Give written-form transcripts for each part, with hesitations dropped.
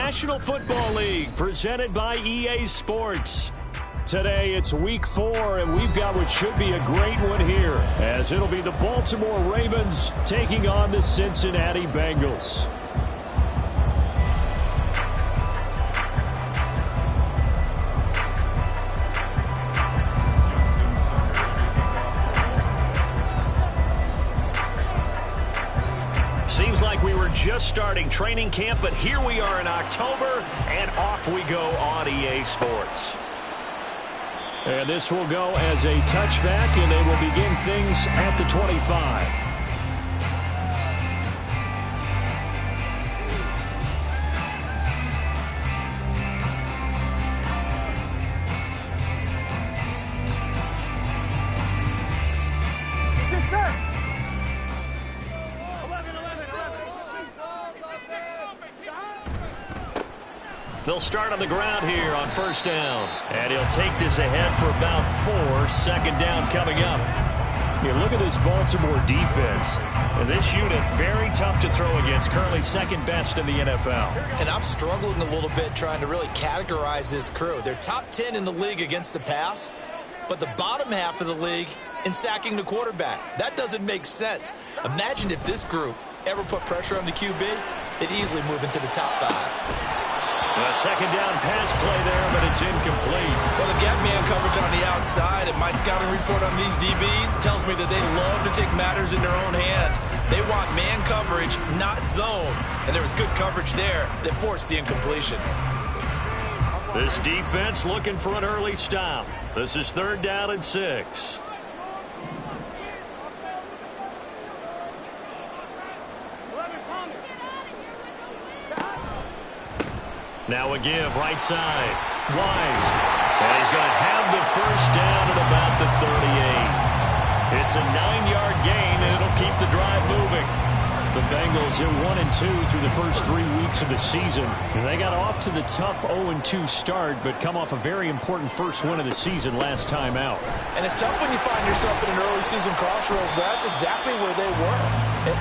National Football League, presented by EA Sports. Today, it's Week 4, and we've got what should be a great one here, as it'll be the Baltimore Ravens taking on the Cincinnati Bengals. Seems like we were just starting training camp, but here we are in October, and off we go on EA Sports. And this will go as a touchback, and they will begin things at the 25. They'll start on the ground here on first down. And he'll take this ahead for about 4. Second down coming up. Here, look at this Baltimore defense. And this unit, very tough to throw against. Currently second best in the NFL. And I'm struggling a little bit trying to really categorize this crew. They're top 10 in the league against the pass, but the bottom half of the league in sacking the quarterback. That doesn't make sense. Imagine if this group ever put pressure on the QB, they'd easily move into the top 5. A second down pass play there, but it's incomplete. Well, the gap man coverage on the outside, and my scouting report on these DBs tells me that they love to take matters in their own hands. They want man coverage, not zone. And there was good coverage there that forced the incompletion. This defense looking for an early stop. This is 3rd down and 6. Now a give, right side. Wise. And he's going to have the first down at about the 38. It's a 9-yard gain, and it'll keep the drive moving. The Bengals are 1-2 through the first 3 weeks of the season. And they got off to the tough 0-2 start, but come off a very important first win of the season last time out. And it's tough when you find yourself in an early season crossroads, but that's exactly where they were. At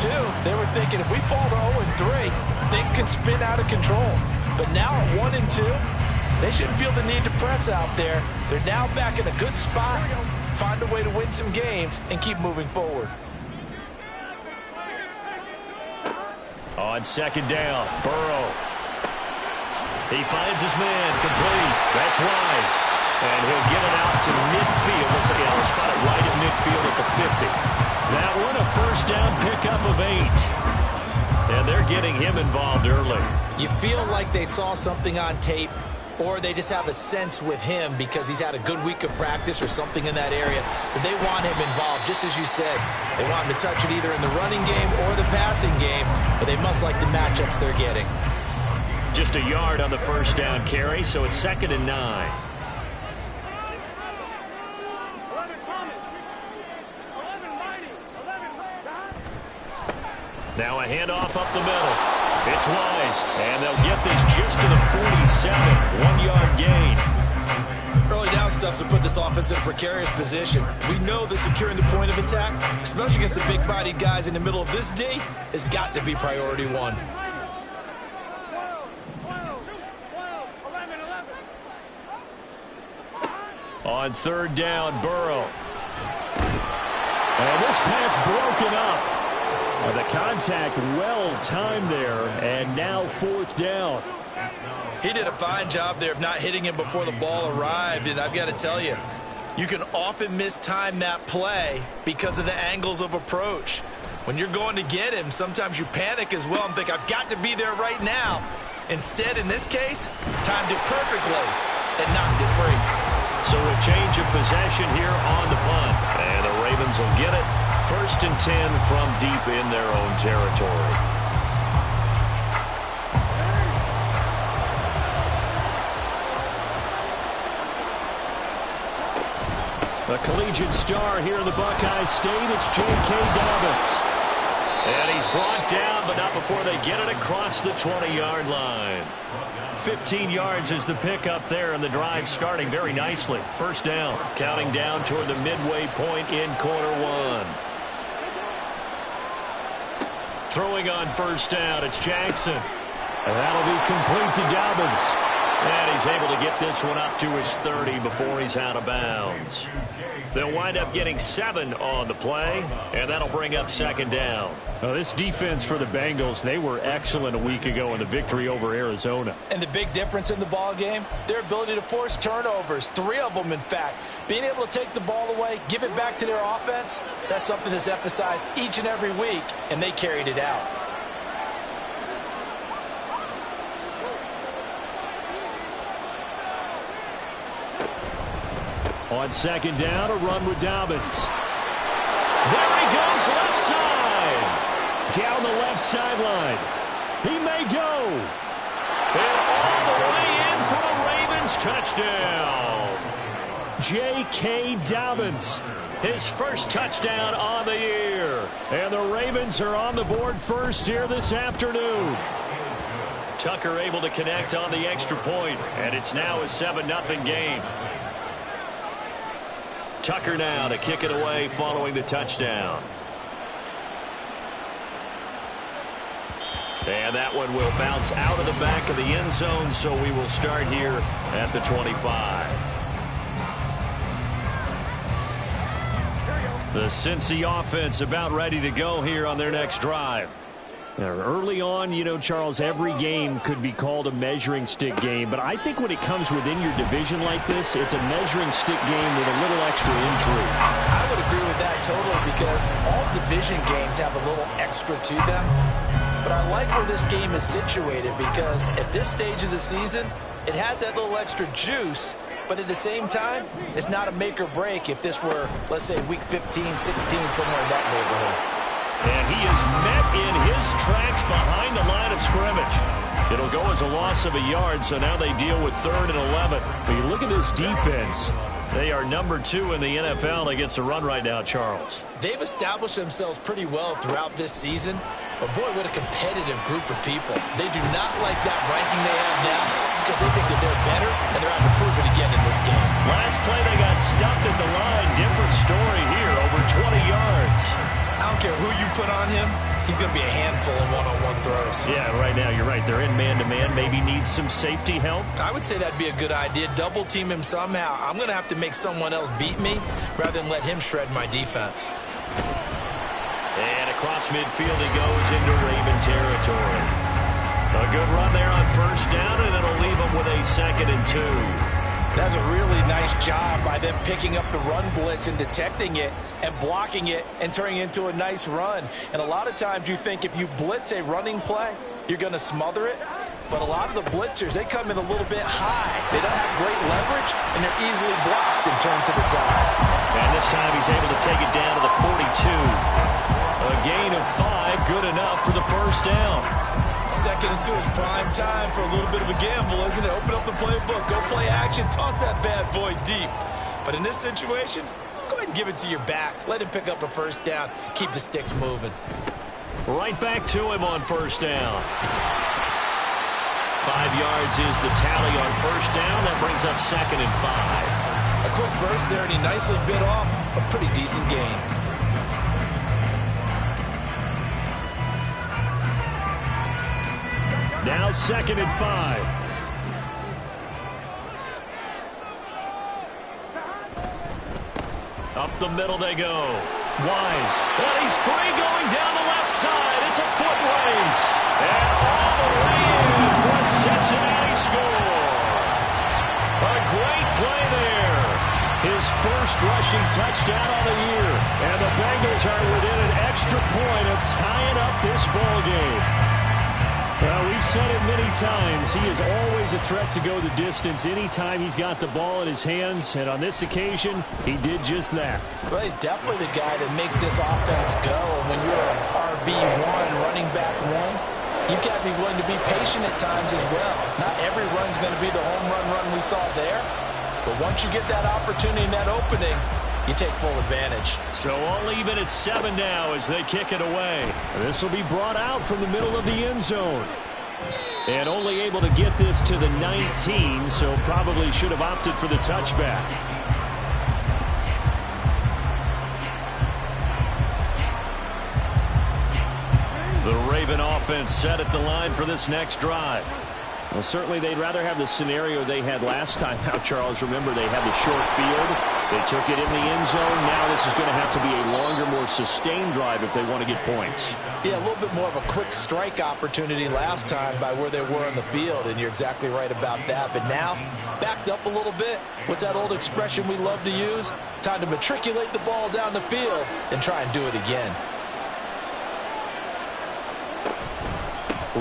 0-2, they were thinking if we fall to 0-3, things can spin out of control. But now at 1-2, they shouldn't feel the need to press out there. They're now back in a good spot, find a way to win some games, and keep moving forward. On second down, Burrow. He finds his man, complete. That's Wise. And he'll get it out to midfield. He'll spot it right at midfield at the 50. That one, a first down pickup of 8. And they're getting him involved early. You feel like they saw something on tape, or they just have a sense with him because he's had a good week of practice or something in that area that they want him involved. Just as you said, they want him to touch it either in the running game or the passing game, but they must like the matchups they're getting. Just a yard on the first down carry, so it's 2nd and 9. Now a handoff up the middle. It's Wise, and they'll get this just to the 47. 1-yard gain. Early down stuffs will put this offense in a precarious position. We know that securing the point of attack, especially against the big-bodied guys in the middle of this D, has got to be priority 1. On 3rd down, Burrow. And this pass broken up. The contact well-timed there, and now 4th down. He did a fine job there of not hitting him before the ball arrived, and I've got to tell you, you can often mistime that play because of the angles of approach. When you're going to get him, sometimes you panic as well and think, I've got to be there right now. Instead, in this case, timed it perfectly and knocked it free. So a change of possession here on the punt, and the Ravens will get it. 1st and 10 from deep in their own territory. A collegiate star here in the Buckeye State, it's J.K. Dobbins. And he's brought down, but not before they get it across the 20-yard line. 15 yards is the pickup there, and the drive starting very nicely. First down, counting down toward the midway point in quarter 1. Throwing on first down, it's Jackson. And that'll be complete to Dobbins. And he's able to get this one up to his 30 before he's out of bounds. They'll wind up getting 7 on the play, and that'll bring up second down. Well, this defense for the Bengals, they were excellent a week ago in the victory over Arizona. And the big difference in the ball game, their ability to force turnovers, 3 of them in fact. Being able to take the ball away, give it back to their offense, that's something that's emphasized each and every week, and they carried it out. On second down, a run with Dobbins. There he goes, left side. Down the left sideline. He may go. And all the way in for a Ravens touchdown. J.K. Dobbins. His first touchdown on the year. And the Ravens are on the board first here this afternoon. Tucker able to connect on the extra point, and it's now a 7-0 game. Tucker now to kick it away following the touchdown. And that one will bounce out of the back of the end zone, so we will start here at the 25. The Cincy offense about ready to go here on their next drive. Now, early on, you know, Charles, every game could be called a measuring stick game. But I think when it comes within your division like this, it's a measuring stick game with a little extra intrigue. I would agree with that totally because all division games have a little extra to them. But I like where this game is situated because at this stage of the season, it has that little extra juice. But at the same time, it's not a make or break if this were, let's say, week 15, 16, somewhere in that neighborhood. And he is met in his tracks behind the line of scrimmage. It'll go as a loss of a yard, so now they deal with 3rd and 11. But you look at this defense. They are number 2 in the NFL against the run right now, Charles. They've established themselves pretty well throughout this season. But, boy, what a competitive group of people. They do not like that ranking they have now because they think that they're better, and they're out to prove it again in this game. Last play, they got stuffed at the line. Different story here, over 20 yards. I don't care who you put on him. He's going to be a handful of one-on-one throws. Yeah, right now, you're right. They're in man-to-man. Maybe need some safety help. I would say that'd be a good idea. Double team him somehow. I'm going to have to make someone else beat me rather than let him shred my defense. And across midfield he goes into Raven territory. A good run there on first down, and it'll leave him with a 2nd and 2. That's a really nice job by them picking up the run blitz and detecting it and blocking it and turning it into a nice run. And a lot of times you think if you blitz a running play, you're going to smother it. But a lot of the blitzers, they come in a little bit high. They don't have great leverage, and they're easily blocked and turned to the side. And this time he's able to take it down to the 42. A gain of 5, good enough for the first down. 2nd and 2 is prime time for a little bit of a gamble, isn't it? Open up the playbook, go play action, toss that bad boy deep. But in this situation, go ahead and give it to your back. Let him pick up a first down. Keep the sticks moving. Right back to him on first down. 5 yards is the tally on first down. That brings up 2nd and 5. A quick burst there, and he nicely bit off a pretty decent gain. Now 2nd and 5. Up the middle they go. Wise. And he's free going down the left side. It's a foot race. And all the way in for a Cincinnati score. A great play there. His first rushing touchdown of the year. And the Bengals are within an extra point of tying up this ball game. Well, we've said it many times. He is always a threat to go the distance anytime he's got the ball in his hands. And on this occasion, he did just that. Well, he's definitely the guy that makes this offense go. When you're an RB1, running back 1, you've got to be willing to be patient at times as well. Not every run's going to be the home run we saw there. But once you get that opportunity and that opening, you take full advantage. So all even at 7 now as they kick it away. This will be brought out from the middle of the end zone. And only able to get this to the 19, so probably should have opted for the touchback. The Raven offense set at the line for this next drive. Well, certainly they'd rather have the scenario they had last time out, Charles. Remember, they had the short field. They took it in the end zone. Now this is going to have to be a longer, more sustained drive if they want to get points. Yeah, a little bit more of a quick strike opportunity last time by where they were on the field, and you're exactly right about that. But now, backed up a little bit. What's that old expression we love to use? Time to matriculate the ball down the field and try and do it again.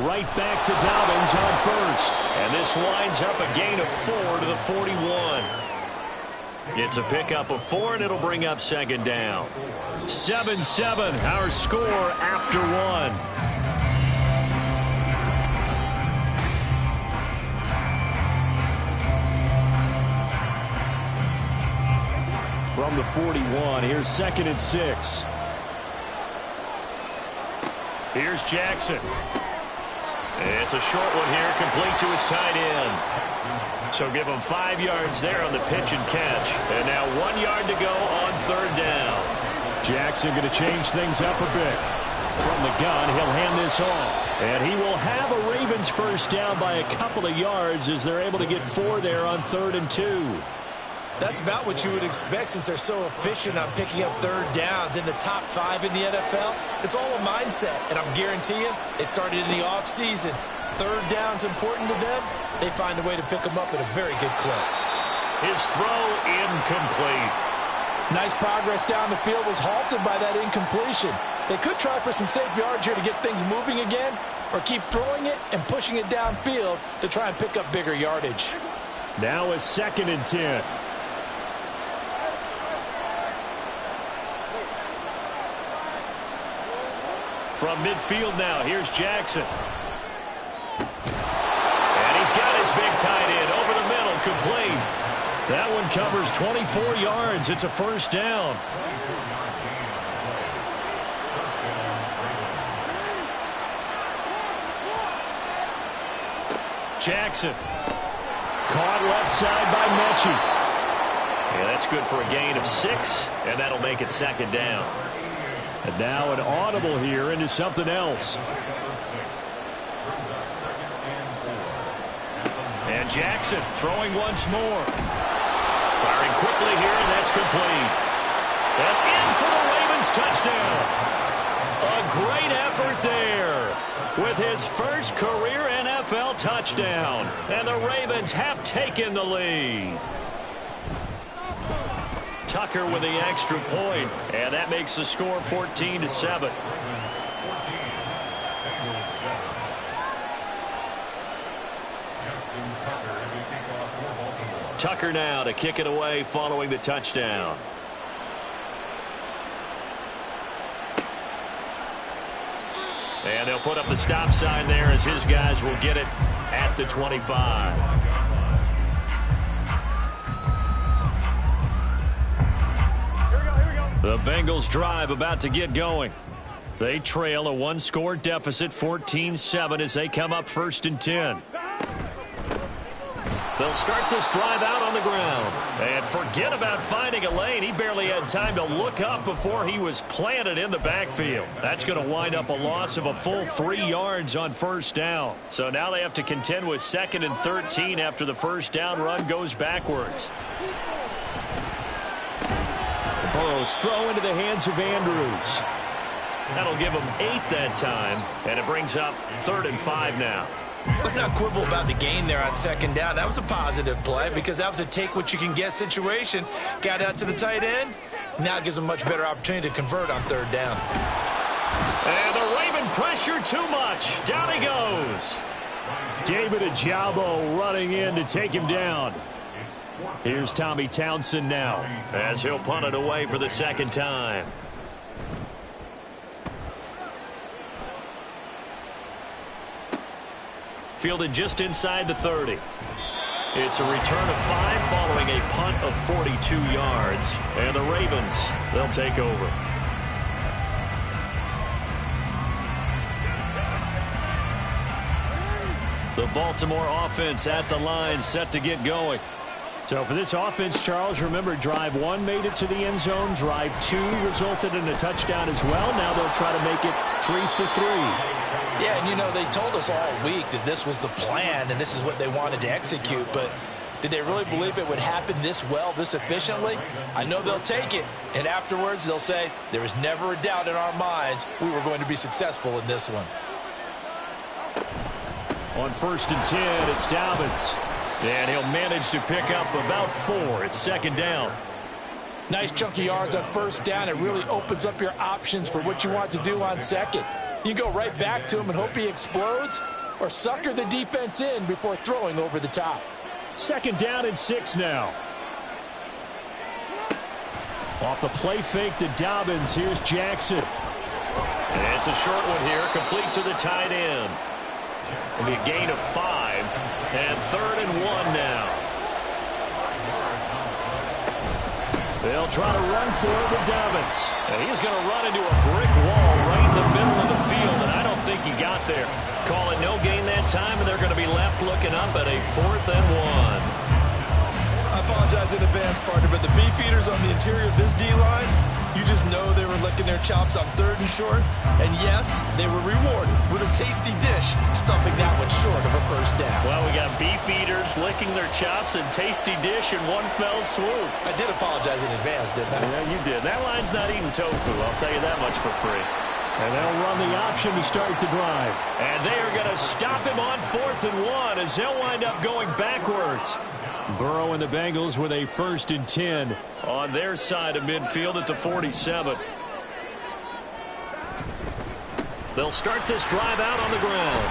Right back to Dobbins on first. And this winds up a gain of 4 to the 41. It's a pickup of 4, and it'll bring up second down. 7-7, our score after 1. From the 41, here's 2nd and 6. Here's Jackson. It's a short one here, complete to his tight end. So give him 5 yards there on the pitch and catch. And now 1 yard to go on third down. Jackson going to change things up a bit. From the gun, he'll hand this off. And he will have a Ravens first down by a couple of yards as they're able to get 4 there on 3rd and 2. That's about what you would expect since they're so efficient on picking up third downs in the top 5 in the NFL. It's all a mindset, and I'm guarantee you, they started in the offseason. Third down's important to them. They find a way to pick them up at a very good clip. His throw incomplete. Nice progress down the field was halted by that incompletion. They could try for some safe yards here to get things moving again, or keep throwing it and pushing it downfield to try and pick up bigger yardage. Now a 2nd and 10. From midfield now, here's Jackson. And he's got his big tight end over the middle, complete. That one covers 24 yards. It's a first down. Jackson. Caught left side by Mechie. Yeah, that's good for a gain of 6, and that'll make it second down. And now an audible here into something else. And Jackson throwing once more. Firing quickly here, and that's complete. And in for the Ravens touchdown. A great effort there with his first career NFL touchdown. And the Ravens have taken the lead. Tucker with the extra point, and that makes the score 14-7. Tucker now to kick it away following the touchdown. And they'll put up the stop sign there as his guys will get it at the 25. The Bengals drive about to get going. They trail a 1-score deficit, 14-7, as they come up 1st and 10. They'll start this drive out on the ground. And forget about finding a lane. He barely had time to look up before he was planted in the backfield. That's going to wind up a loss of a full 3 yards on first down. So now they have to contend with 2nd and 13 after the first down run goes backwards. Burrow's throw into the hands of Andrews. That'll give him 8 that time, and it brings up 3rd and 5 now. Let's not quibble about the gain there on second down. That was a positive play because that was a take-what-you-can-get situation. Got out to the tight end. Now it gives him a much better opportunity to convert on third down. And the Raven pressure too much. Down he goes. David Ojabo running in to take him down. Here's Tommy Townsend now, as he'll punt it away for the 2nd time. Fielded just inside the 30. It's a return of 5 following a punt of 42 yards. And the Ravens, they'll take over. The Baltimore offense at the line, set to get going. So for this offense, Charles, remember, drive 1 made it to the end zone. Drive 2 resulted in a touchdown as well. Now they'll try to make it 3 for 3. Yeah, and you know, they told us all week that this was the plan and this is what they wanted to execute, but did they really believe it would happen this well, this efficiently? I know they'll take it, and afterwards they'll say, there was never a doubt in our minds we were going to be successful in this one. On 1st and 10, it's Dobbins. And he'll manage to pick up about 4. It's 2nd down. Nice chunk of yards on 1st down. It really opens up your options for what you want to do on 2nd. You go right back to him and hope he explodes, or sucker the defense in before throwing over the top. 2nd down and 6 now. Off the play fake to Dobbins. Here's Jackson. And it's a short one here, complete to the tight end. It'll be a gain of 5, and 3rd and 1 now. They'll try to run for it with Dobbins. And he's going to run into a brick wall right in the middle of the field, and I don't think he got there. Call it no gain that time, and they're going to be left looking up at a 4th and 1. I apologize in advance, partner, but the beefeaters on the interior of this D-line, you just know they were licking their chops on 3rd and short. And yes, they were rewarded with a tasty dish, stuffing that one short of a 1st down. Well, we got beefeaters licking their chops and tasty dish in one fell swoop. I did apologize in advance, didn't I? Yeah, you did. That line's not eating tofu, I'll tell you that much for free. And they'll run the option to start the drive. And they are going to stop him on 4th and 1 as they'll wind up going backwards. Burrow and the Bengals with a 1st and 10. On their side of midfield at the 47. They'll start this drive out on the ground.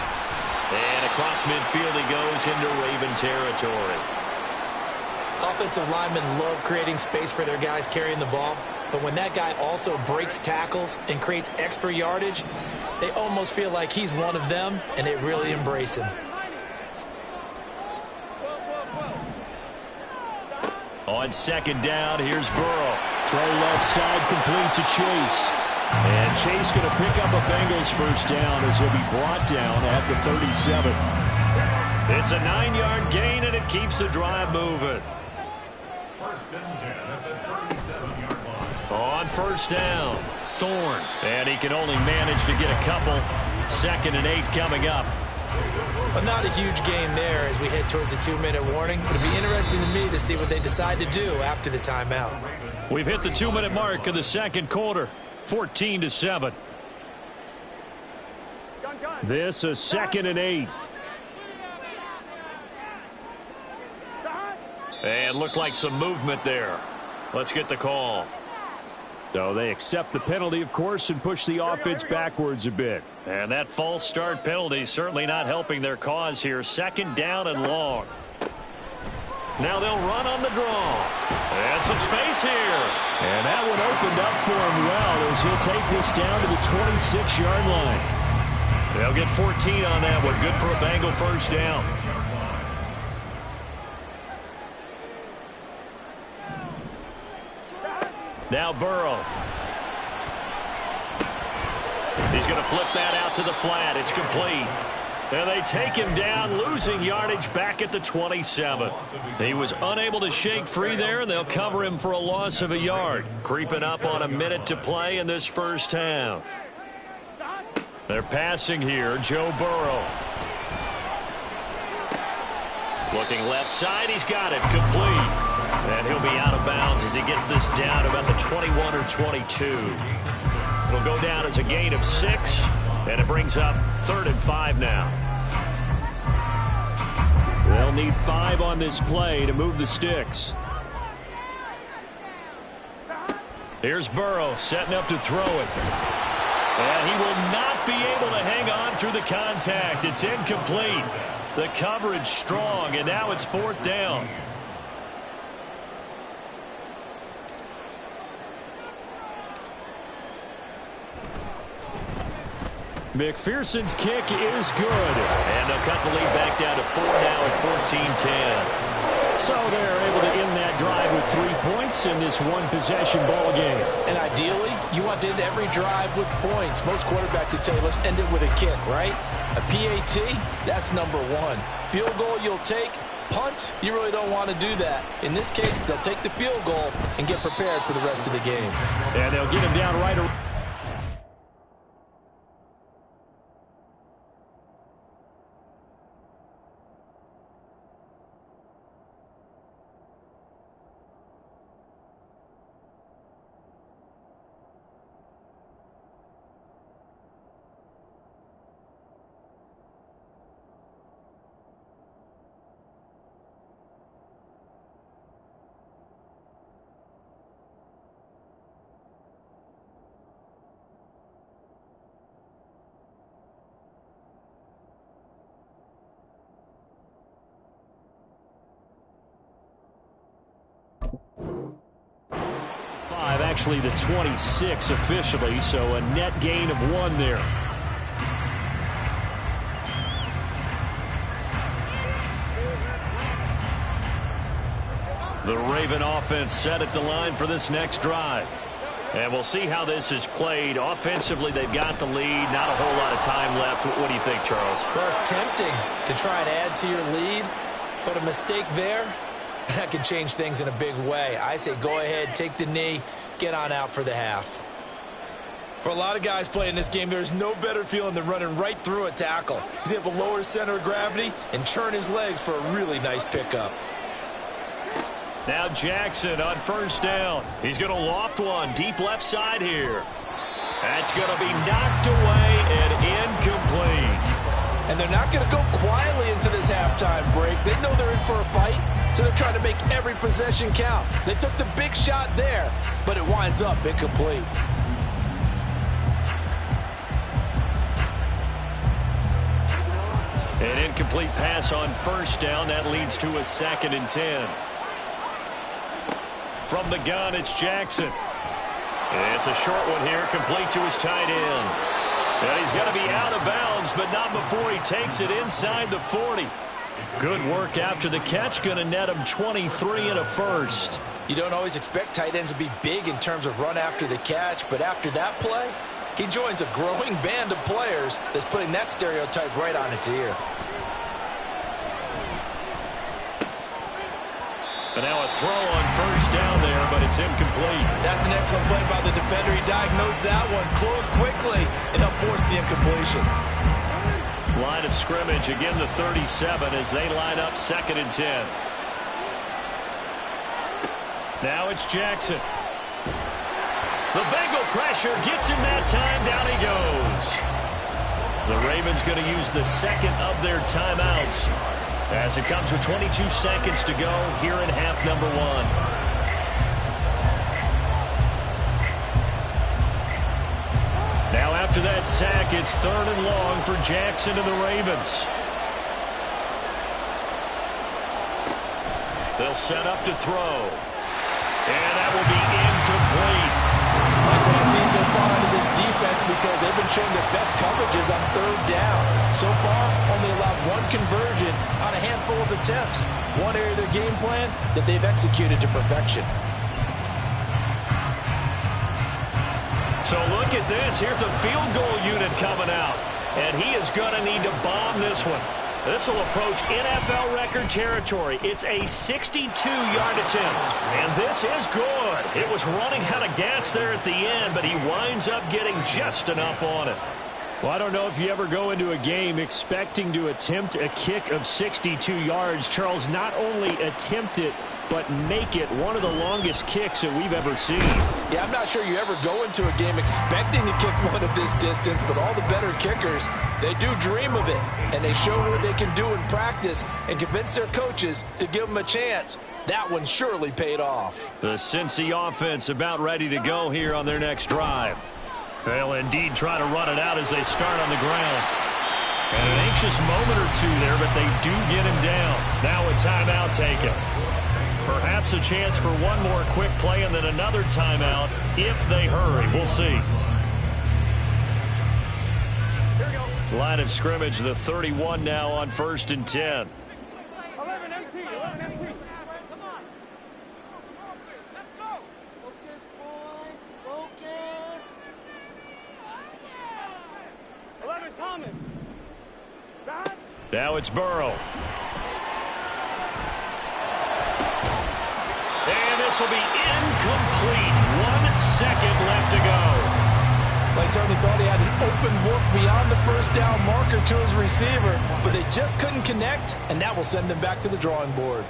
And across midfield he goes into Raven territory. Offensive linemen love creating space for their guys carrying the ball. But when that guy also breaks tackles and creates extra yardage, they almost feel like he's one of them, and they really embrace him. On 2nd down, here's Burrow. Throw left side complete to Chase. And Chase going to pick up a Bengals 1st down as he'll be brought down at the 37. It's a 9-yard gain, and it keeps the drive moving. 1st and 10 at the 37-yard line. On 1st down, Thorne. And he can only manage to get a couple. 2nd and 8 coming up. But not a huge gain there as we head towards the 2-minute warning. It'll be interesting to me to see what they decide to do after the timeout. We've hit the 2-minute mark in the 2nd quarter. 14-7. This a 2nd and 8. And looked like some movement there. Let's get the call. So they accept the penalty, of course, and push the offense backwards a bit. And that false start penalty certainly not helping their cause here. 2nd down and long. Now they'll run on the draw. And some space here. And that one opened up for him well as he'll take this down to the 26-yard line. They'll get 14 on that one. Good for a Bengal 1st down. Now Burrow. He's going to flip that out to the flat. It's complete. And they take him down, losing yardage back at the 27. He was unable to shake free there, and they'll cover him for a loss of a yard. Creeping up on a minute to play in this 1st half. They're passing here, Joe Burrow. Looking left side, he's got it, complete. And he'll be out of bounds as he gets this down about the 21 or 22. It'll go down as a gain of 6, and it brings up 3rd and 5 now. They'll need 5 on this play to move the sticks. Here's Burrow setting up to throw it. And he will not be able to hang on through the contact. It's incomplete. The coverage strong, and now it's 4th down. McPherson's kick is good. And they'll cut the lead back down to 4 now at 14-10. So they're able to end that drive with 3 points in this one-possession ball game. And ideally, you want to end every drive with points. Most quarterbacks would tell you, let's end it with a kick, right? A PAT, that's number 1. Field goal you'll take. Punts, you really don't want to do that. In this case, they'll take the field goal and get prepared for the rest of the game. And they'll get him down right around. Actually the 26 officially, so a net gain of 1 there. The Raven offense set at the line for this next drive. And we'll see how this is played. Offensively, they've got the lead. Not a whole lot of time left. What do you think, Charles? Well, it's tempting to try and add to your lead, but a mistake there, that could change things in a big way. I say go ahead, take the knee, get on out for the half. For a lot of guys playing this game, there's no better feeling than running right through a tackle. He's able to lower his center of gravity and churn his legs for a really nice pickup. Now Jackson on first down. He's going to loft one deep left side here. That's going to be knocked away and incomplete. And they're not going to go quietly into this halftime break. They know they're in for a fight, so they're trying to make every possession count. They took the big shot there, but it winds up incomplete. An incomplete pass on first down. That leads to a 2nd and 10. From the gun, it's Jackson. It's a short one here, complete to his tight end. And he's going to be out of bounds, but not before he takes it inside the 40. Good work after the catch, going to net him 23 and a first. You don't always expect tight ends to be big in terms of run after the catch, but after that play, he joins a growing band of players that's putting that stereotype right on its ear. And now a throw on first down there, but it's incomplete. That's an excellent play by the defender. He diagnosed that one, closed quickly, and forced the incompletion. Line of scrimmage, again the 37 as they line up 2nd and 10. Now it's Jackson. The Bengal pressure gets him that time. Down he goes. The Ravens going to use the 2nd of their timeouts as it comes with 22 seconds to go here in half number 1. Now after that sack, it's 3rd and long for Jackson and the Ravens. They'll set up to throw. And that will be incomplete. Like what I see so far out of this defense, because they've been showing their best coverages on 3rd down. So far, only allowed 1 conversion on a handful of attempts. One area of their game plan that they've executed to perfection. So look at this. Here's the field goal unit coming out. And he is going to need to bomb this one. This will approach NFL record territory. It's a 62-yard attempt. And this is good. It was running out of gas there at the end, but he winds up getting just enough on it. Well, I don't know if you ever go into a game expecting to attempt a kick of 62 yards. Charles, not only attempt it, but make it one of the longest kicks that we've ever seen. Yeah, I'm not sure you ever go into a game expecting to kick one of this distance, but all the better kickers, they do dream of it, and they show what they can do in practice and convince their coaches to give them a chance. That one surely paid off. The Cincy offense about ready to go here on their next drive. They'll indeed try to run it out as they start on the ground. And an anxious moment or two there, but they do get him down. Now a timeout taken. Perhaps a chance for one more quick play and then another timeout if they hurry. We'll see. Line of scrimmage, the 31 now on 1st and 10. 11 empty, 11 empty. Come on. Let's go. Focus, boys. Focus. 11 Thomas. Now it's Burrow. And this will be incomplete. 1 second left to go. Well, he certainly thought he had an open look beyond the first down marker to his receiver, but they just couldn't connect, and that will send them back to the drawing board.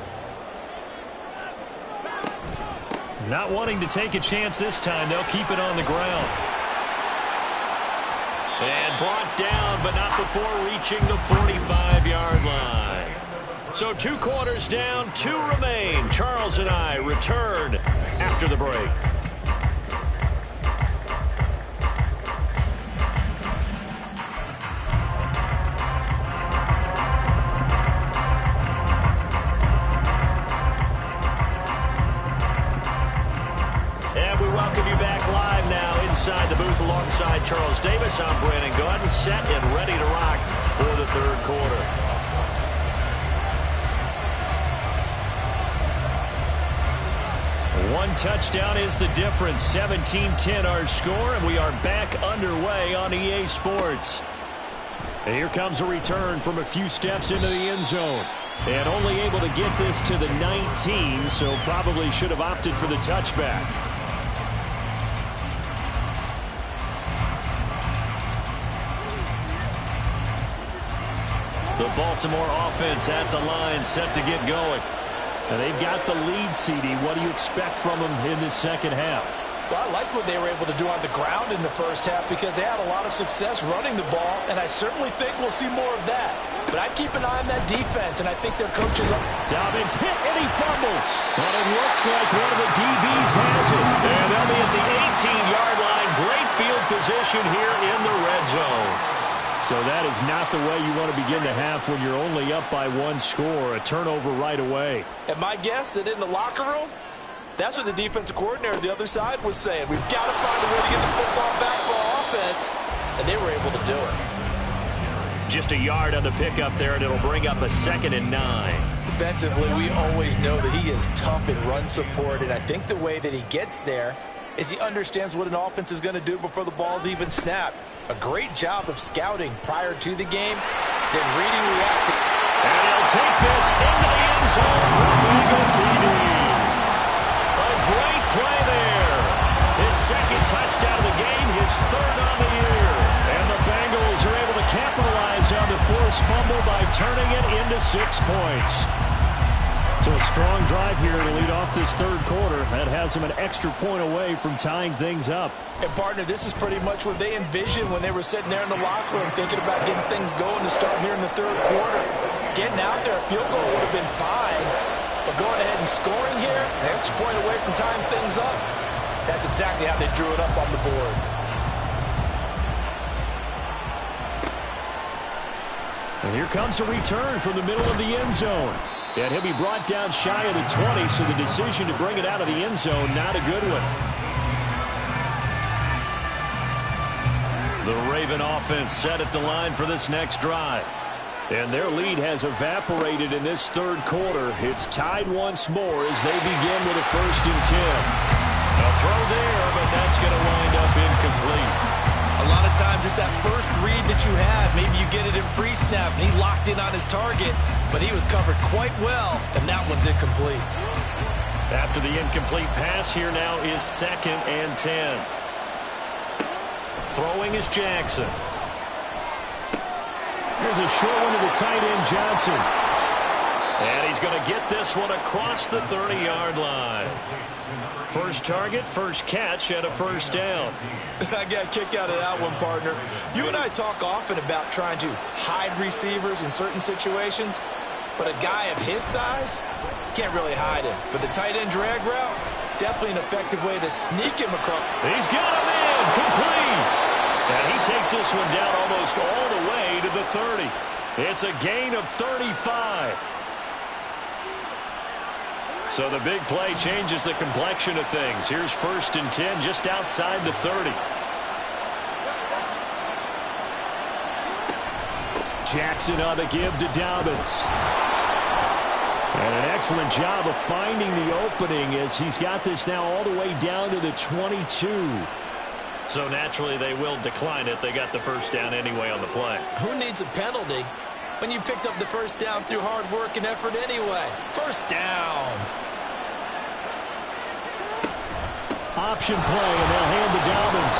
Not wanting to take a chance this time, they'll keep it on the ground. And brought down, but not before reaching the 45-yard line. So 2 quarters down, 2 remain. Charles and I return after the break. alongside Charles Davis, I'm Brandon Gaudin, set and ready to rock for the third quarter. One touchdown is the difference. 17-10 our score, and we are back underway on EA Sports. And here comes a return from a few steps into the end zone. And only able to get this to the 19, so probably should have opted for the touchback. The Baltimore offense at the line, set to get going. And they've got the lead, CD. What do you expect from them in this second half? Well, I liked what they were able to do on the ground in the first half because they had a lot of success running the ball, and I certainly think we'll see more of that. But I'd keep an eye on that defense, and I think their coaches are... Dobbins hit, and he fumbles. But it looks like one of the DBs has it. And they'll be at the 18-yard line. Great field position here in the red zone. So that is not the way you want to begin the half when you're only up by one score. A turnover right away. And my guess that in the locker room, that's what the defensive coordinator on the other side was saying. We've got to find a way to get the football back for our offense. And they were able to do it. Just a yard on the pickup there, and it'll bring up a 2nd and 9. Defensively, we always know that he is tough in run support. And I think the way that he gets there is he understands what an offense is going to do before the ball's even snapped. A great job of scouting prior to the game, then reading, reacting. And he'll take this into the end zone for Bengal TD. A great play there. His second touchdown of the game, his third on the year. And the Bengals are able to capitalize on the forced fumble by turning it into 6 points. So a strong drive here to lead off this third quarter. That has them an extra point away from tying things up. And, partner, this is pretty much what they envisioned when they were sitting there in the locker room thinking about getting things going to start here in the third quarter. Getting out there, a field goal would have been fine. But going ahead and scoring here, an extra point away from tying things up, that's exactly how they drew it up on the board. And here comes a return from the middle of the end zone. And he'll be brought down shy of the 20, so the decision to bring it out of the end zone, not a good one. The Raven offense set at the line for this next drive. And their lead has evaporated in this third quarter. It's tied once more as they begin with a 1st and 10. A throw there, but that's going to wind up incomplete. A lot of times it's that first read that you have. Maybe you get it in pre-snap, and he locked in on his target, but he was covered quite well, and that one's incomplete. After the incomplete pass, here now is 2nd and 10. Throwing is Jackson. Here's a short one to the tight end, Johnson. And he's going to get this one across the 30-yard line. First target, first catch, and a 1st down. I got a kick out of that one, partner. You and I talk often about trying to hide receivers in certain situations, but a guy of his size can't really hide him. But the tight end drag route, definitely an effective way to sneak him across. He's got him in, complete. And he takes this one down almost all the way to the 30. It's a gain of 35. So the big play changes the complexion of things. Here's 1st and 10 just outside the 30. Jackson on the give to Dobbins. And an excellent job of finding the opening as he's got this now all the way down to the 22. So naturally they will decline it. They got the 1st down anyway on the play. Who needs a penalty when you picked up the 1st down through hard work and effort anyway? 1st down. Option play, and they'll hand to Dobbins.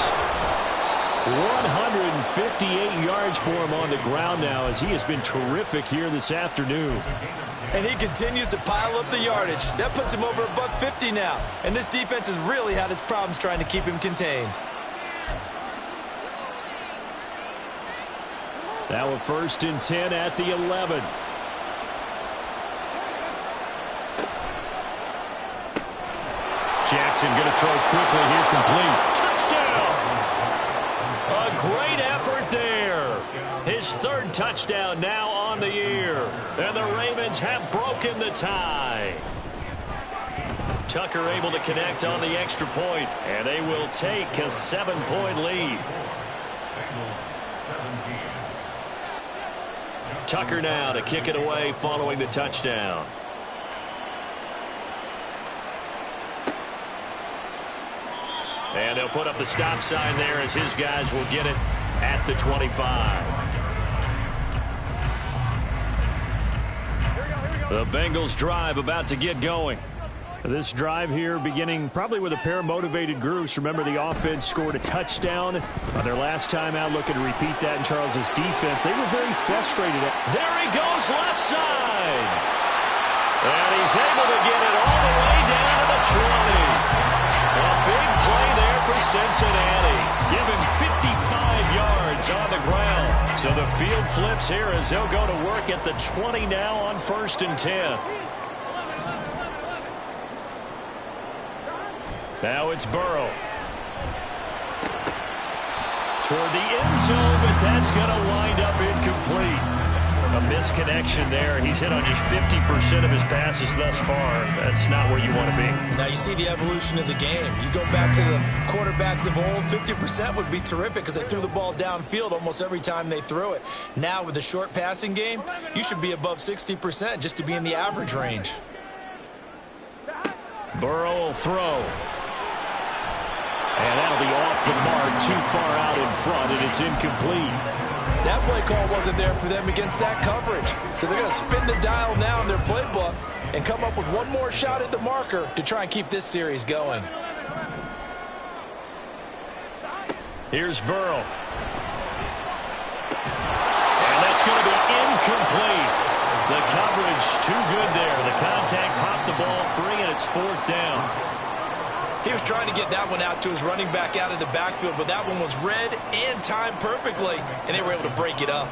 158 yards for him on the ground now as he has been terrific here this afternoon. And he continues to pile up the yardage. That puts him over $150 now. And this defense has really had its problems trying to keep him contained. Now a 1st and 10 at the 11. Jackson going to throw quickly here, complete. Touchdown! A great effort there. His 3rd touchdown now on the year. And the Ravens have broken the tie. Tucker able to connect on the extra point, and they will take a 7-point lead. Bengals 17. Tucker now to kick it away following the touchdown. And they'll put up the stop sign there as his guys will get it at the 25. The Bengals drive about to get going. This drive here beginning probably with a pair of motivated groups. Remember, the offense scored a touchdown on their last time out, looking to repeat that in Charles's defense. They were very frustrated. There he goes left side. And he's able to get it all the way down to the 20. A big play there for Cincinnati. Given 55 yards on the ground. So the field flips here as they'll go to work at the 20 now on 1st and 10. Now it's Burrow. Toward the end zone, but that's going to wind up incomplete. A misconnection there. He's hit on just 50% of his passes thus far. That's not where you want to be. Now you see the evolution of the game. You go back to the quarterbacks of old, 50% would be terrific because they threw the ball downfield almost every time they threw it. Now with the short passing game, you should be above 60% just to be in the average range. Burrow will throw. And that'll be off the mark, too far out in front, and it's incomplete. That play call wasn't there for them against that coverage. So they're going to spin the dial now in their playbook and come up with one more shot at the marker to try and keep this series going. Here's Burrow. And that's going to be incomplete. The coverage too good there. The contact popped the ball free, and it's 4th down. He was trying to get that one out to his running back out of the backfield, but that one was read and timed perfectly, and they were able to break it up.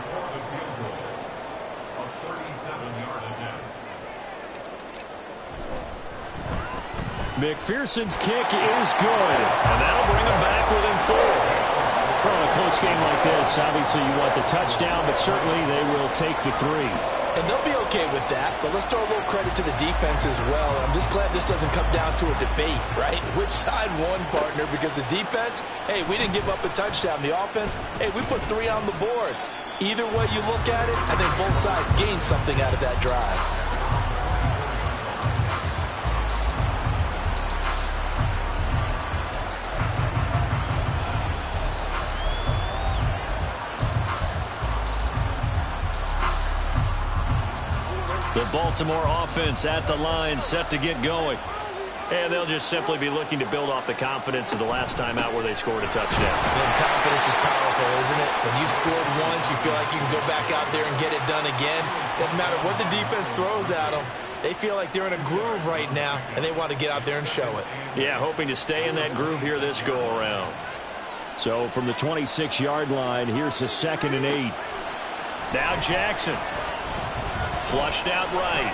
A 37-yard attempt. McPherson's kick is good. And that'll bring him back within 4. Well, in a close game like this, obviously you want the touchdown, but certainly they will take the 3. And they'll be okay with that, but let's throw a little credit to the defense as well. I'm just glad this doesn't come down to a debate, right? Which side won, partner? Because the defense, hey, we didn't give up a touchdown. The offense, hey, we put 3 on the board. Either way you look at it, I think both sides gained something out of that drive. The Baltimore offense at the line, set to get going. And they'll just simply be looking to build off the confidence of the last time out where they scored a touchdown. And confidence is powerful, isn't it? When you've scored once, you feel like you can go back out there and get it done again. Doesn't matter what the defense throws at them. They feel like they're in a groove right now, and they want to get out there and show it. Yeah, hoping to stay in that groove here this go-around. So from the 26-yard line, here's the 2nd and 8. Now Jackson. Flushed out right.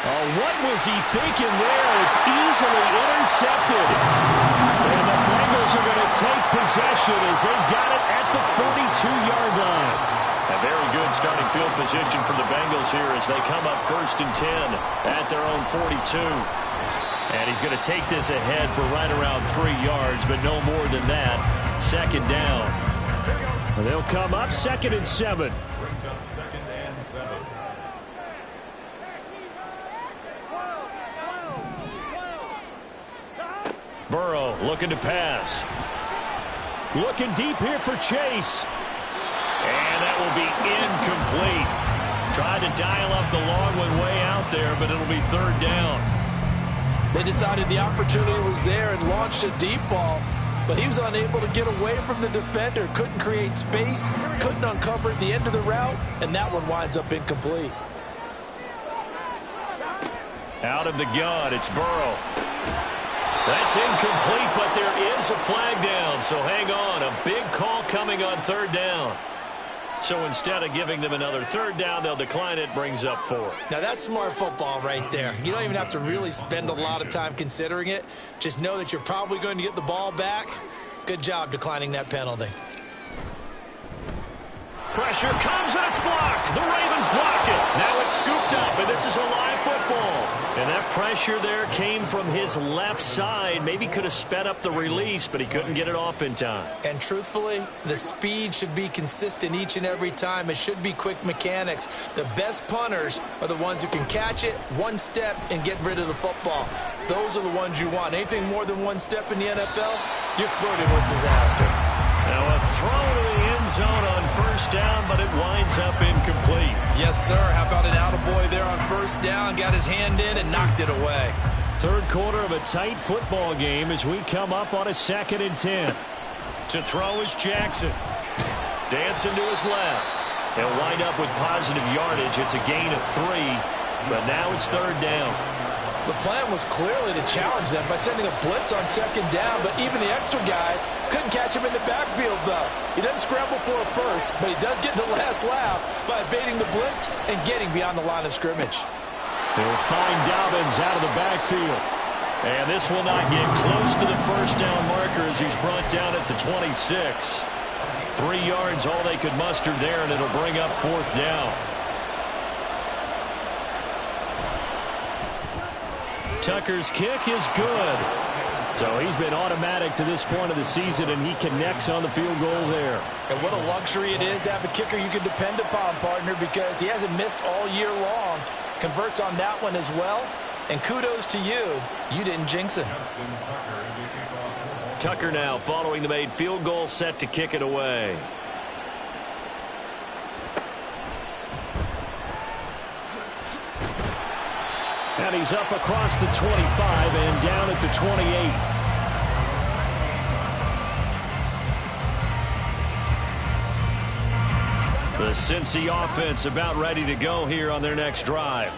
Oh, what was he thinking there? It's easily intercepted. And the Bengals are going to take possession as they've got it at the 42-yard line. A very good starting field position for the Bengals here as they come up 1st and 10 at their own 42. And he's going to take this ahead for right around 3 yards, but no more than that. 2nd down. And they'll come up 2nd and 7. Brings up 2nd and 7. Burrow looking to pass. Looking deep here for Chase. And that will be incomplete. Tried to dial up the long one way out there, but it'll be 3rd down. They decided the opportunity was there and launched a deep ball, but he was unable to get away from the defender, couldn't create space, couldn't uncover the end of the route, and that one winds up incomplete. Out of the gun, it's Burrow. That's incomplete, but there is a flag down, so hang on. A big call coming on 3rd down. So instead of giving them another 3rd down, they'll decline it, brings up 4. Now that's smart football right there. You don't even have to really spend a lot of time considering it. Just know that you're probably going to get the ball back. Good job declining that penalty. Pressure comes and it's blocked. The Ravens block it. Now it's scooped up, and this is a live football. pressure there came from his left side. Maybe could have sped up the release, but he couldn't get it off in time. And truthfully, the speed should be consistent each and every time. It should be quick mechanics. The best punters are the ones who can catch it one step and get rid of the football. Those are the ones you want. Anything more than one step in the NFL, you're flirting with disaster. Now a throw to the end zone on first down, but it winds up incomplete. Yes, sir. How about an attaboy there on first down? Got his hand in and knocked it away. Third quarter of a tight football game as we come up on a 2nd and 10. To throw is Jackson. Dancing to his left. He'll wind up with positive yardage. It's a gain of 3, but now it's 3rd down. The plan was clearly to challenge them by sending a blitz on 2nd down, but even the extra guys couldn't catch him in the backfield, though. He doesn't scramble for a first, but he does get the last laugh by evading the blitz and getting beyond the line of scrimmage. They'll find Dobbins out of the backfield. And this will not get close to the first down marker as he's brought down at the 26. 3 yards all they could muster there, and it'll bring up 4th down. Tucker's kick is good. So he's been automatic to this point of the season, and he connects on the field goal there. And what a luxury it is to have a kicker you can depend upon, partner, because he hasn't missed all year long. Converts on that one as well. And kudos to you. You didn't jinx it. Tucker now following the made field goal, set to kick it away. And he's up across the 25 and down at the 28. The Cincy offense about ready to go here on their next drive.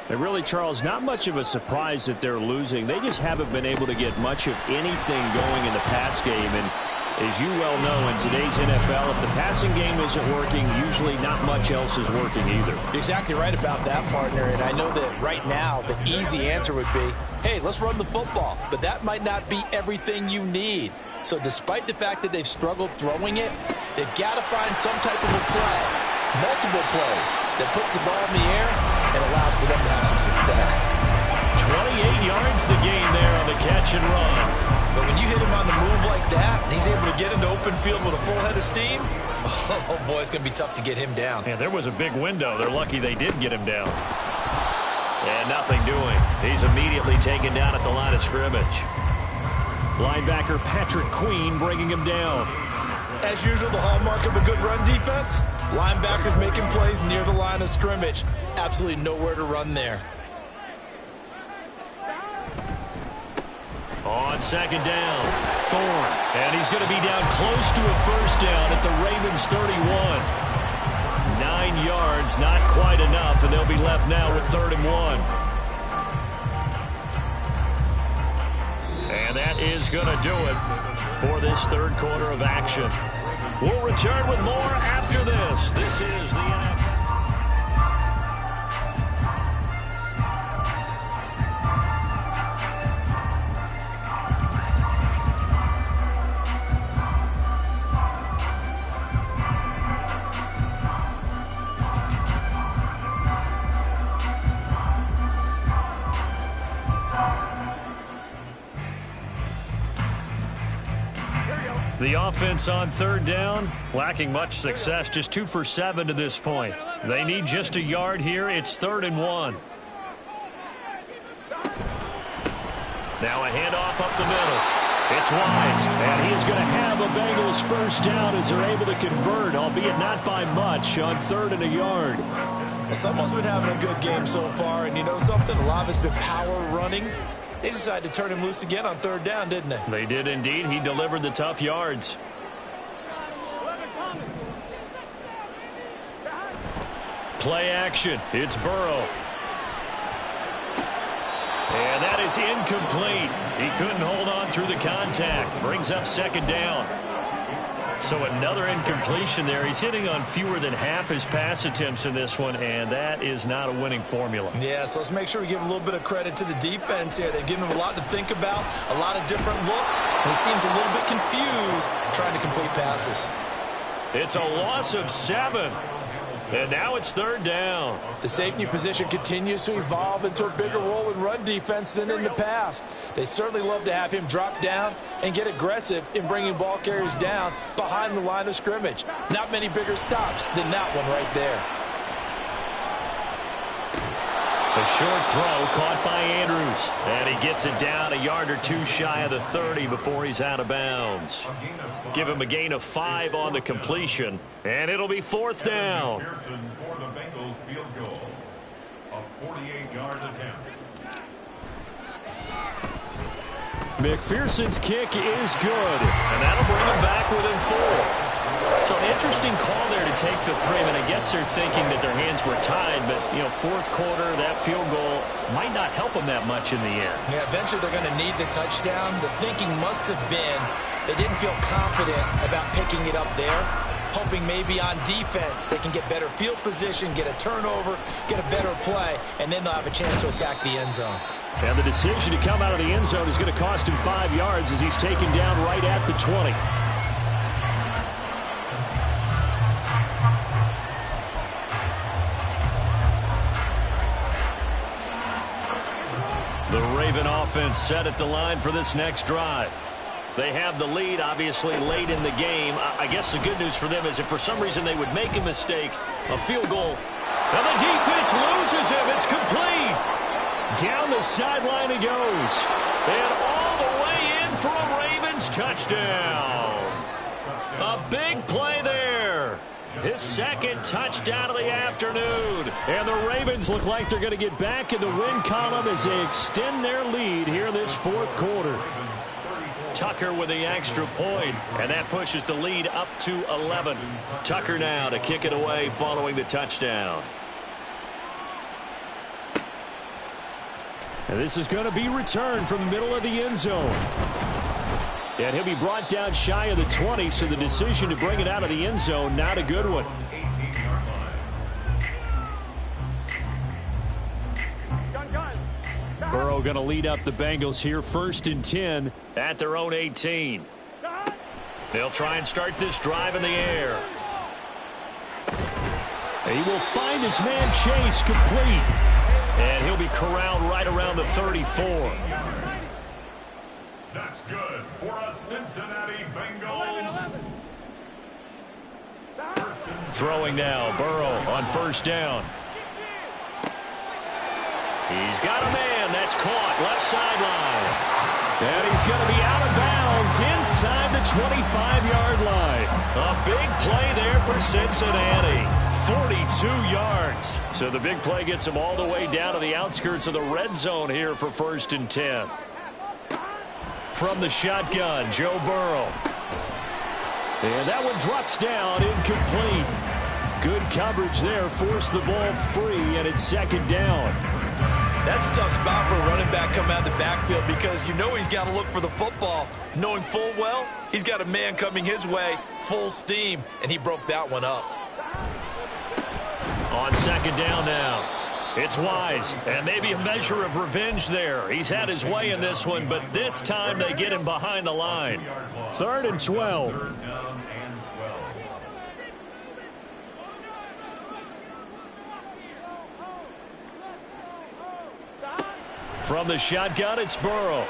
And really, Charles, not much of a surprise that they're losing. They just haven't been able to get much of anything going in the pass game. And as you well know, in today's NFL, if the passing game isn't working, usually not much else is working either. You're exactly right about that, partner. And I know that right now the easy answer would be, hey, let's run the football. But that might not be everything you need. So despite the fact that they've struggled throwing it, they've got to find some type of a play, multiple plays, that puts the ball in the air and allows for them to have some success. 28 yards the gain there on the catch and run. But when you hit him on the move like that, and he's able to get into open field with a full head of steam, oh boy, it's going to be tough to get him down. Yeah, there was a big window. They're lucky they did get him down. And nothing doing. He's immediately taken down at the line of scrimmage. Linebacker Patrick Queen bringing him down. As usual, the hallmark of a good run defense, linebackers making plays near the line of scrimmage. Absolutely nowhere to run there. On 2nd down, Thorne. And he's going to be down close to a first down at the Ravens 31. 9 yards, not quite enough, and they'll be left now with 3rd and 1. And that is going to do it for this third quarter of action. We'll return with more after this. This is the NFL. The offense on 3rd down, lacking much success, just 2 for 7 to this point. They need just a yard here. It's 3rd and 1. Now a handoff up the middle. It's Wise, and he is going to have a Bengals first down as they're able to convert, albeit not by much, on 3rd and a yard. Well, someone's been having a good game so far, and you know something? A lot of it's been power running. They decided to turn him loose again on 3rd down, didn't they? They did indeed. He delivered the tough yards. Play action. It's Burrow. And that is incomplete. He couldn't hold on through the contact. Brings up 2nd down. So another incompletion there. He's hitting on fewer than half his pass attempts in this one, and that is not a winning formula. Yeah, so let's make sure we give a little bit of credit to the defense here. They've given him a lot to think about, a lot of different looks, and he seems a little bit confused trying to complete passes. It's a loss of 7. And now it's third down. The safety position continues to evolve into a bigger role in run defense than in the past. They certainly love to have him drop down and get aggressive in bringing ball carriers down behind the line of scrimmage. Not many bigger stops than that one right there. A short throw caught by Andrews. And he gets it down a yard or two shy of the 30 before he's out of bounds. Give him a gain of 5 on the completion. And it'll be fourth down. McPherson for the Bengals field goal. A 48-yard attempt. McPherson's kick is good. And that'll bring him back within 4. So an interesting call there to take the 3. I mean, I guess they're thinking that their hands were tied, but, you know, fourth quarter, that field goal might not help them that much in the end. Yeah, eventually they're going to need the touchdown. The thinking must have been they didn't feel confident about picking it up there, hoping maybe on defense they can get better field position, get a turnover, get a better play, and then they'll have a chance to attack the end zone. And the decision to come out of the end zone is going to cost him 5 yards as he's taken down right at the 20. The Raven offense set at the line for this next drive. They have the lead, obviously, late in the game. I guess the good news for them is if for some reason they would make a mistake, a field goal, and the defense loses him. It's complete. Down the sideline he goes. And all the way in for a Ravens touchdown. A big play there. His second touchdown of the afternoon. And the Ravens look like they're going to get back in the win column as they extend their lead here this fourth quarter. Tucker with the extra point, and that pushes the lead up to 11. Tucker now to kick it away following the touchdown. And this is going to be returned from the middle of the end zone. And he'll be brought down shy of the 20, so the decision to bring it out of the end zone, not a good one. Burrow going to lead up the Bengals here, 1st and 10 at their own 18. They'll try and start this drive in the air. He will find his man Chase complete. And he'll be corralled right around the 34. That's good for a Cincinnati Bengals. Throwing now, Burrow on 1st down. He's got a man. That's caught left sideline. And he's going to be out of bounds inside the 25-yard line. A big play there for Cincinnati. 42 yards. So the big play gets him all the way down to the outskirts of the red zone here for 1st and 10. From the shotgun, Joe Burrow. And that one drops down, incomplete. Good coverage there, forced the ball free, and it's 2nd down. That's a tough spot for a running back coming out of the backfield because you know he's got to look for the football, knowing full well he's got a man coming his way, full steam, and he broke that one up. On 2nd down now, it's Wise, and maybe a measure of revenge there. He's had his way in this one, but this time they get him behind the line. 3rd and 12. From the shotgun, it's Burrow.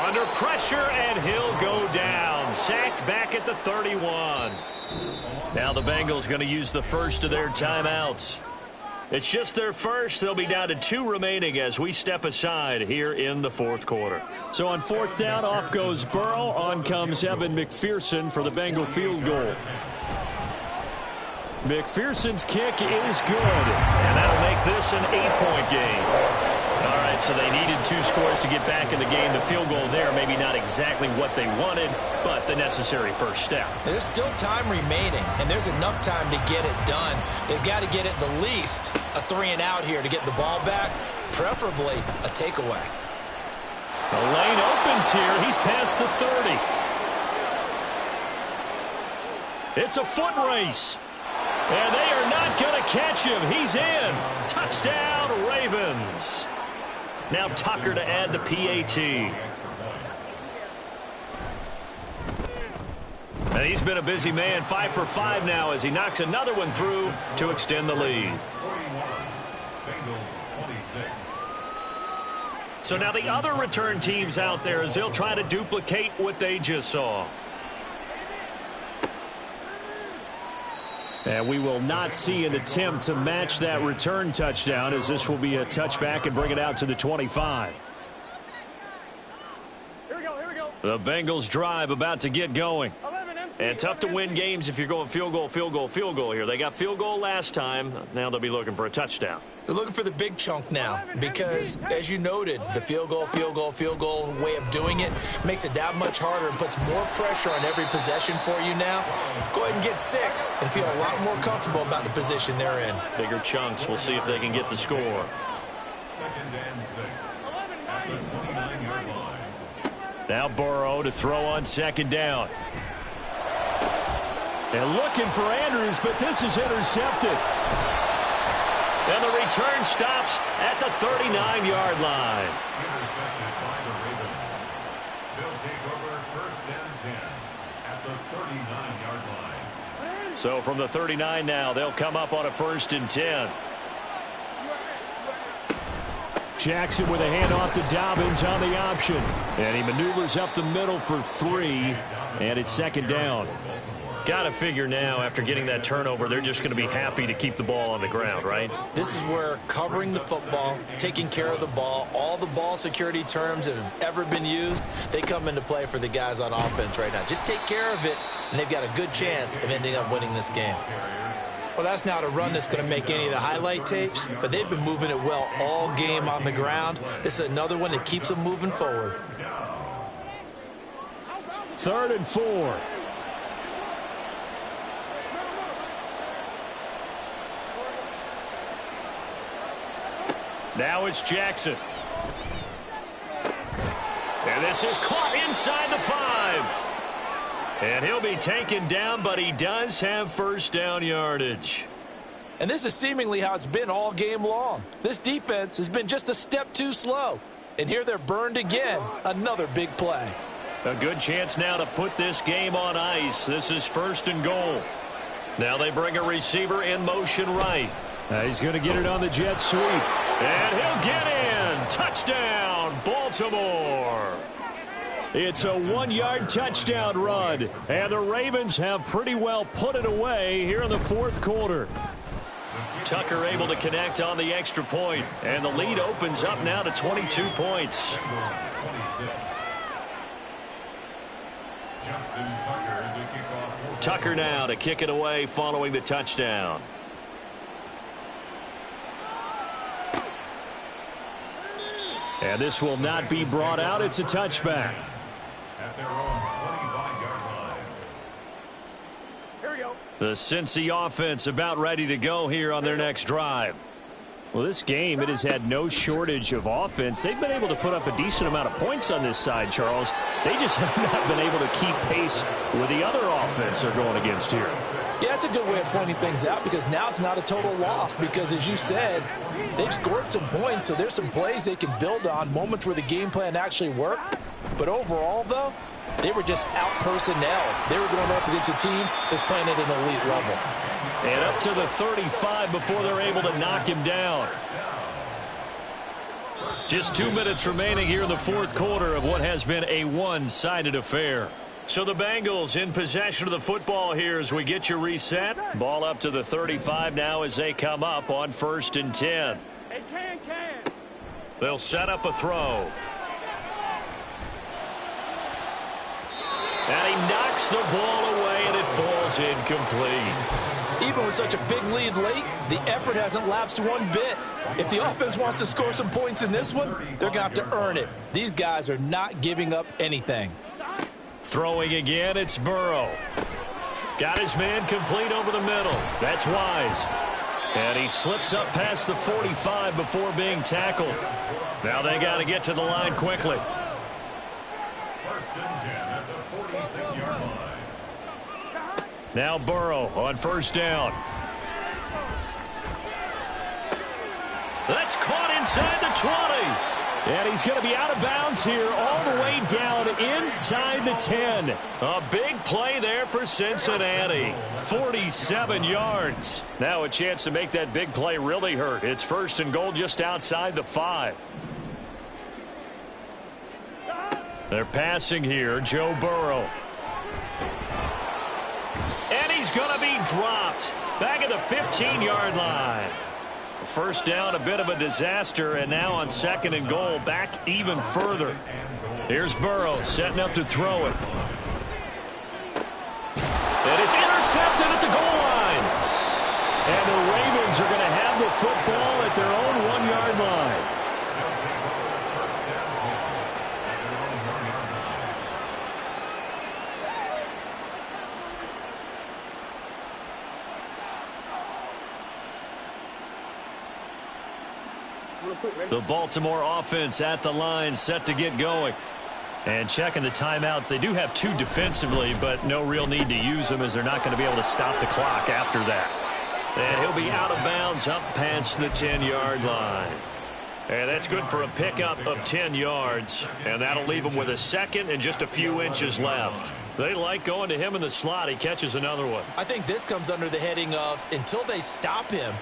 Under pressure, and he'll go down. Sacked back at the 31. Now the Bengals going to use the first of their timeouts. It's just their first. They'll be down to 2 remaining as we step aside here in the fourth quarter. So on 4th down, off goes Burrow. On comes Evan McPherson for the Bengal field goal. McPherson's kick is good. And that'll make this an 8-point game. All right, so they needed 2 scores to get back in the game. The field goal there, maybe not exactly what they wanted, but the necessary first step. There's still time remaining, and there's enough time to get it done. They've got to get at the least a 3-and-out here to get the ball back, preferably a takeaway. The lane opens here. He's past the 30. It's a foot race. And they are not going to catch him. He's in. Touchdown, Ravens. Now Tucker to add the PAT. And he's been a busy man, 5 for 5 now as he knocks another one through to extend the lead. 41, Bengals 26. So now the other return teams out there as they'll try to duplicate what they just saw. And we will not see an attempt to match that return touchdown as this will be a touchback and bring it out to the 25. Here we go. The Bengals drive about to get going. 11 empty. And tough to win games if you're going field goal here. They got field goal last time. Now they'll be looking for a touchdown. They're looking for the big chunk now because, as you noted, the field goal way of doing it makes it that much harder and puts more pressure on every possession for you now. Go ahead and get 6 and feel a lot more comfortable about the position they're in. Bigger chunks. We'll see if they can get the score. 2nd and 6 at the 29-yard line. Now Burrow to throw on 2nd down. And looking for Andrews, but this is intercepted. And the return stops at the 39-yard line. Intercepted by the Ravens. They'll take over 1st and 10 at the 39-yard line. So from the 39 now, they'll come up on a 1st and 10. Jackson with a handoff to Dobbins on the option. And he maneuvers up the middle for 3, and it's 2nd down. Got to figure now, after getting that turnover, they're just going to be happy to keep the ball on the ground, right? This is where covering the football, taking care of the ball, all the ball security terms that have ever been used, they come into play for the guys on offense right now. Just take care of it, and they've got a good chance of ending up winning this game. Well, that's not a run that's going to make any of the highlight tapes, but they've been moving it well all game on the ground. This is another one that keeps them moving forward. 3rd and 4. Now it's Jackson. And this is caught inside the 5. And he'll be taken down, but he does have 1st down yardage. And this is seemingly how it's been all game long. This defense has been just a step too slow. And here they're burned again. Another big play. A good chance now to put this game on ice. This is 1st and goal. Now they bring a receiver in motion right. He's going to get it on the jet sweep. And he'll get in. Touchdown, Baltimore. It's a 1-yard touchdown run. And the Ravens have pretty well put it away here in the 4th quarter. Tucker able to connect on the extra point. And the lead opens up now to 22 points. Tucker now to kick it away following the touchdown. And this will not be brought out. It's a touchback. At their own 25-yard line. Here we go. The Cincy offense about ready to go here on their next drive. Well, this game, it has had no shortage of offense. They've been able to put up a decent amount of points on this side, Charles. They just have not been able to keep pace with the other offense they're going against here. Yeah, it's a good way of pointing things out because now it's not a total loss because, as you said, they've scored some points, so there's some plays they can build on, moments where the game plan actually worked. But overall, though, they were just out-personnel. They were going up against a team that's playing at an elite level. And up to the 35 before they're able to knock him down. Just 2 minutes remaining here in the 4th quarter of what has been a one-sided affair. So the Bengals in possession of the football here as we get you reset. Ball up to the 35 now as they come up on 1st and 10. Hey, can. They'll set up a throw. And he knocks the ball away and it falls incomplete. Even with such a big lead late, the effort hasn't lapsed one bit. If the offense wants to score some points in this one, they're going to have to earn it. These guys are not giving up anything. Throwing again, it's Burrow. Got his man complete over the middle. That's Wise. And he slips up past the 45 before being tackled. Now they got to get to the line quickly. 1st and 10 at the 46-yard line. Now Burrow on 1st down. That's caught inside the 20. And he's going to be out of bounds here all the way down inside the 10. A big play there for Cincinnati. 47 yards. Now a chance to make that big play really hurt. It's 1st and goal just outside the 5. They're passing here. Joe Burrow. And he's going to be dropped. Back at the 15-yard line. First down, a bit of a disaster, and now on 2nd and goal, back even further. Here's Burrow setting up to throw it. And it's intercepted at the goal line. And the Ravens are going to have the football at their own 1-yard line. The Baltimore offense at the line, set to get going. And checking the timeouts. They do have 2 defensively, but no real need to use them as they're not going to be able to stop the clock after that. And he'll be out of bounds up past the 10-yard line. And that's good for a pickup of 10 yards. And that'll leave him with a 2nd and just a few inches left. They like going to him in the slot. He catches another one. I think this comes under the heading of until they stop him,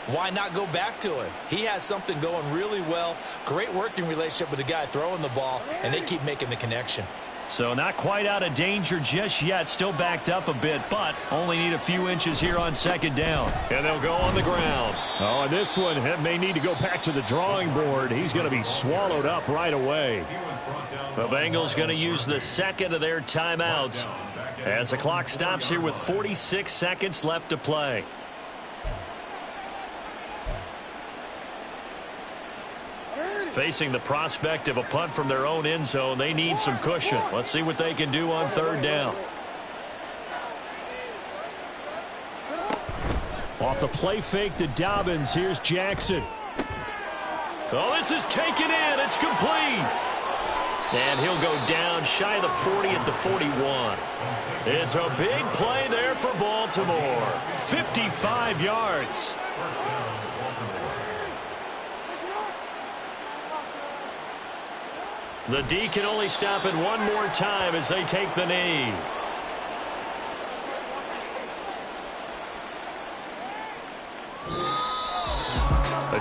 why not go back to him? He has something going really well. Great working relationship with the guy throwing the ball, and they keep making the connection. So not quite out of danger just yet. Still backed up a bit, but only need a few inches here on 2nd down. And they'll go on the ground. Oh, and this one may need to go back to the drawing board. He's going to be swallowed up right away. The Bengals going to use the 2nd of their timeouts as the clock stops here with 46 seconds left to play. Facing the prospect of a punt from their own end zone, they need some cushion. Let's see what they can do on 3rd down. Off the play fake to Dobbins, here's Jackson. Oh, this is taken in. It's complete. And he'll go down shy of the 40 at the 41. It's a big play there for Baltimore. 55 yards. The D can only stop it one more time as they take the knee.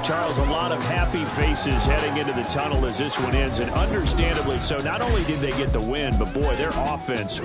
Charles, a lot of happy faces heading into the tunnel as this one ends, and understandably so. Not only did they get the win, but boy, their offense